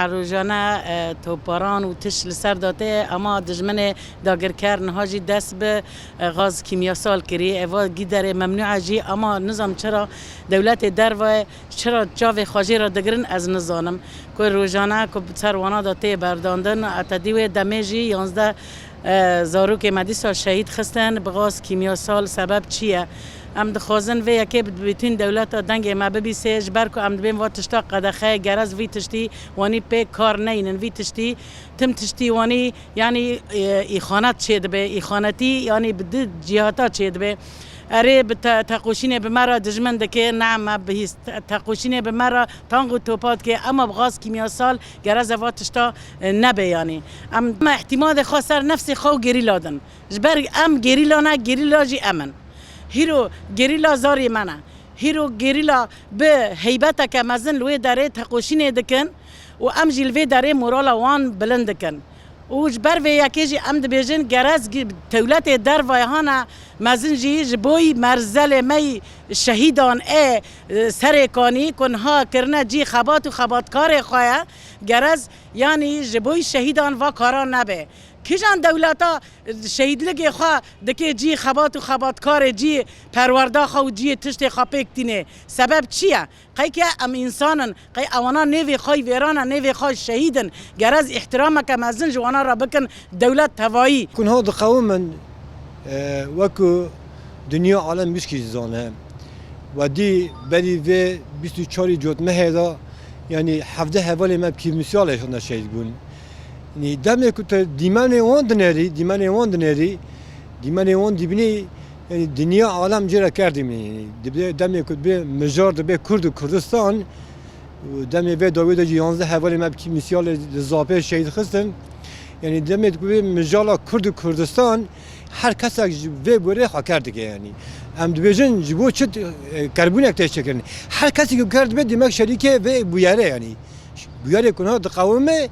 روزانه توپاران و تش لسر داده اما دجمن داگرکر نهاجی دست به غاز کیمیاسال کری اوا گیدر ممنوع جی اما نظام چرا دولت در و چرا جاو خواجی را دگرن از نظامم که روزانه که سروانا داده برداندن اتدیو دمیجی 11 زاروک مدیسا شهید خستن به غاز کیمیاسال سبب چیه؟ ام دخوازن و یکی بیتین دولت دنگ ما ببیسه جبر که ام دبیم و تشتا قدخه گرز وی تشتی وانی پی کار نینن وی تشتی تم تشتی وانی یعنی ایخانت چید به ایخانتی یعنی بده جهاتا چید به اره تقوشینه به مرا دجمن دکه نعم بهیست تقوشینه به مرا تانگو توپات که اما بغاز کیمیاسال گرز و تشتا نبه یعنی ام احتمال خاصر نفس خو گریلا دن جبر ام گریلا نه گریلا جی امن هیرو گریلا زاری منه هیرو گریلا به هیبت که مزن لوی داره تقوشینه دکن و ام جلوی داره مورالا وان بلند دکن و جبر و یکی ام دبیجن گرز دولت در ویهانا مزن جی جبوی مرزل می شهیدان سرکانی کنها کرنه جی خبات و خباتکار خواه گرز یعنی جبوی شهیدان و کاران نبه کیجان دولتا شهید لگی خواه دکی جی خبات و خباتکار جی پرورده خواه جی تشت خواه پیکتینه سبب چیه؟ قای که ام انسانن قای اوانا نیوی خواه ویرانا نیوی خواه شهیدن گرز احترام که مزن جوانا را بکن دولت توایی کن ها دقاو من وکو دنیا عالم بشکی زانه و دی بلی و 24 جوت مهدا یعنی 17 حوالی من کیمیسیالشون شهید بون یعنی دمی که دیمانی وان دنری دیبینی یعنی دنیا عالم جرا کردیم یعنی دمی که به مجار به کرد و کردستان دمی به داوود جی 11 حوالی من کیمیسیال زاپه شهید خستن یعنی دمی که به مجال کرد و کردستان هر کس به بوره خا کرد که یعنی ام دویژن جبو چت کربن اکتش کردن هر کسی که کرد به دماغ شریکه و بویاره یعنی بویاره کنه دقاومه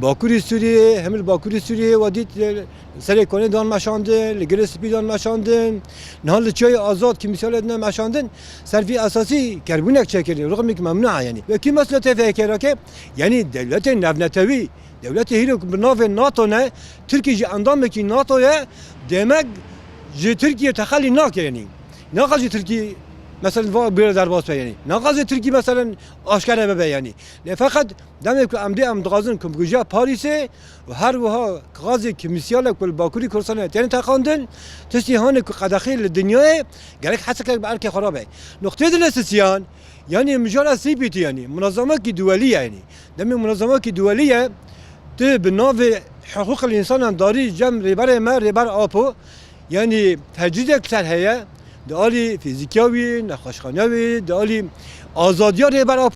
باکوری سوریه همه باکوری سوریه و دید سری کنه دان مشاندن لگر سپی دان مشاندن نهال چای آزاد که مثال ادنا مشاندن صرفی اساسی کربونک چکردن رغم که ممنوعه یعنی و کی مسئله تفکر که یعنی دولت نفنتوی دولت هیرو بناف ناتو نه ترکیه جی اندام کی ناتو یه دمگ جی ترکیه تخلی ناک یعنی ناقص ترکیه مثلا وا بیر در باز یعنی ناقص ترکی مثلا آشکار به یعنی نه فقط دمی که ام دغازن که بجا پاریس و هر وها غاز کمیسیال کل باکوری کورسان یعنی تخاندن تشتی هان که قدخیل دنیای گرک حتی که بر که خرابه نقطه دلستیان یعنی مجال سی بیتی یعنی منظمه کی دولی یعنی دمی منظمه کی دولیه تو به ناو حقوق الانسان داری جمع ریبر ما ریبر آپو یعنی تجدید اکثر هیا دالی فیزیکیاوی نخوشخانیاوی دالی آزادیاری برای